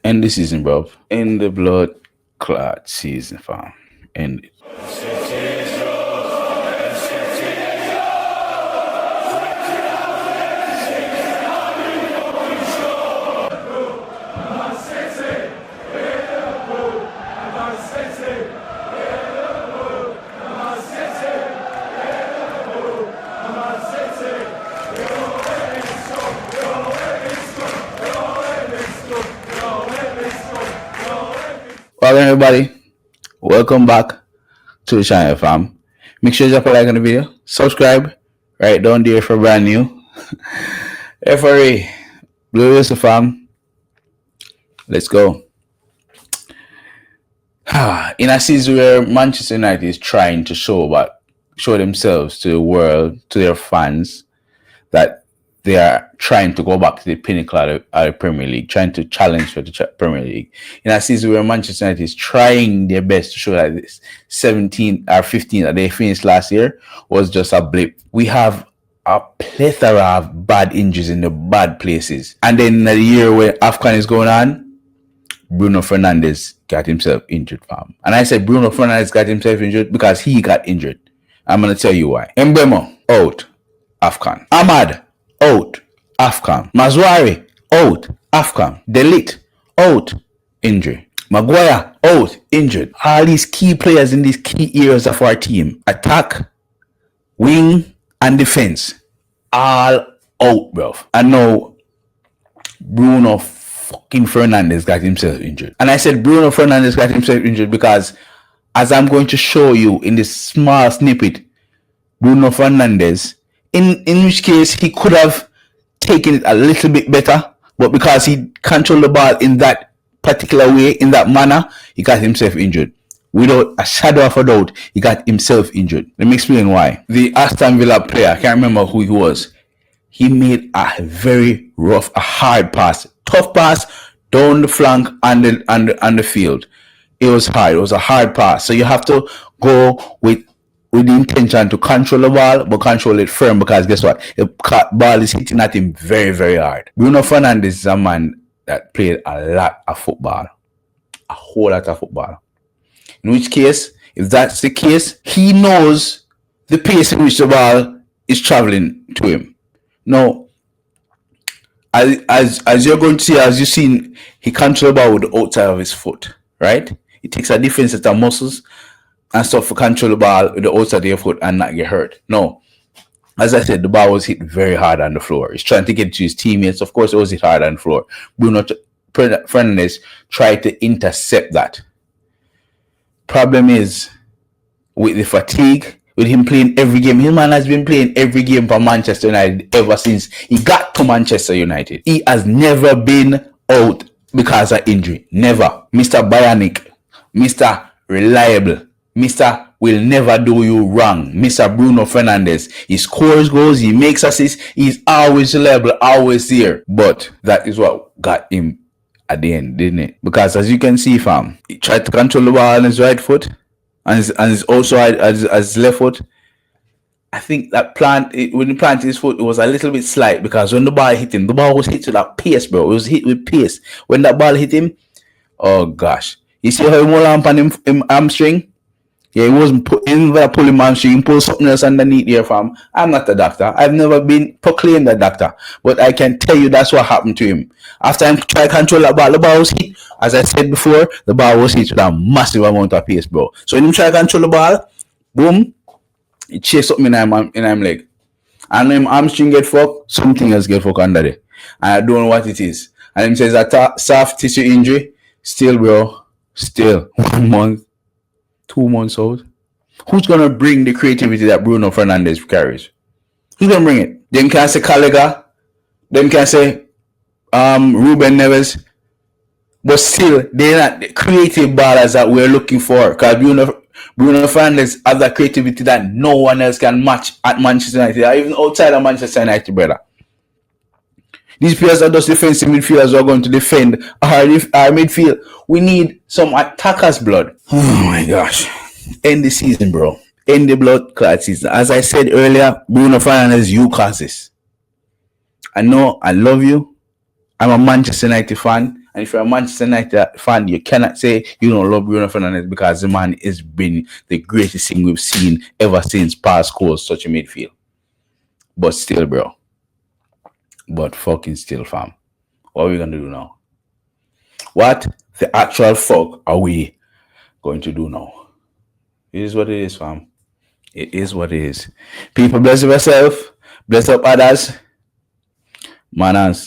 End the season, bro. End the blood clot season, fam. End it. Well, everybody, welcome back to the channel, fam. Make sure you drop a like on the video, subscribe right down there for brand new. FRA, Blue Whistle, fam. Let's go. In a season where Manchester United is trying to show themselves to the world, to their fans, that they are trying to go back to the pinnacle of the Premier League, trying to challenge for the Premier League. In a season where Manchester United is trying their best to show that this 17 or 15 that they finished last year was just a blip. We have a plethora of bad injuries in the bad places. And then in the year where AFCON is going on, Bruno Fernandes got himself injured, fam. And I said Bruno Fernandes got himself injured because he got injured. I'm going to tell you why. Mbemo, out, AFCON. Ahmad, out, AFCON. Mazwari, out, AFCON. Delete, out, injury. Maguire, out, injured. All these key players in these key areas of our team, attack, wing, and defense, all out, bro. And now Bruno fucking Fernandes got himself injured. And I said Bruno Fernandes got himself injured because, as I'm going to show you in this small snippet, Bruno Fernandes, in which case he could have taken it a little bit better, but because he controlled the ball in that particular way, in that manner, he got himself injured. Without a shadow of a doubt, he got himself injured. Let me explain why. The Aston Villa player, I can't remember who he was, he made a very rough, a hard pass, tough pass down the flank and the field. It was hard. It was a hard pass. So you have to go with the intention to control the ball, but control it firm, because guess what? The ball is hitting at him very, very hard. Bruno Fernandes is a man that played a lot of football. A whole lot of football. In which case, if that's the case, he knows the pace in which the ball is traveling to him. Now, as you're going to see, as you've seen, he controls the ball with the outside of his foot, right? It takes a different set of muscles and stuff to control the ball with the outside of your foot and not get hurt. No, as I said, the ball was hit very hard on the floor. He's trying to get to his teammates. Of course, it was hit hard on the floor. Bruno Fernandes tried to intercept that. Problem is, with the fatigue, with him playing every game, his man has been playing every game for Manchester United ever since he got to Manchester United. He has never been out because of injury. Never. Mr. Bionic, Mr. Reliable, Mr. will never do you wrong, Mr. Bruno Fernandes. He scores goals, he makes assists, he's always reliable, always there. But that is what got him at the end, didn't it? Because as you can see, fam, he tried to control the ball on his right foot and his also as left foot. I think that when he planted his foot, it was a little bit slight, because when the ball hit him, the ball was hit with that pace, bro. It was hit with pace. When that ball hit him, oh gosh. You see how he hold on him hamstring? Yeah, he wasn't pulling hamstring, he pulled something else underneath there, fam. I'm not a doctor. I've never been proclaimed a doctor. But I can tell you that's what happened to him. After I tried to control that ball, the ball was hit. As I said before, the ball was hit with a massive amount of pace, bro. So when he tried to control the ball, boom, it chased something in him leg. And when hamstring get fucked, something else get fucked under there. And I don't know what it is. And he says that soft tissue injury, still, bro, still 1 month, 2 months old. Who's gonna bring the creativity that Bruno Fernandes carries? Who's gonna bring it? Them can say Caliga, them can say Ruben Neves, but still they're not the creative ballers that we're looking for. Because Bruno Fernandes has that creativity that no one else can match at Manchester United, or even outside of Manchester United, brother. These players are just defensive midfielders who are going to defend our midfield. We need some attackers' blood. Oh my gosh. End the season, bro. End the blood clot season. As I said earlier, Bruno Fernandes, you cause this. I know I love you. I'm a Manchester United fan. And if you're a Manchester United fan, you cannot say you don't love Bruno Fernandes because the man has been the greatest thing we've seen ever since past scores such a midfield. But still, bro. But fucking still, fam. What are we gonna do now? What the actual fuck are we going to do now? It is what it is, fam. It is what it is. People, bless yourself. Bless up others. Manaz.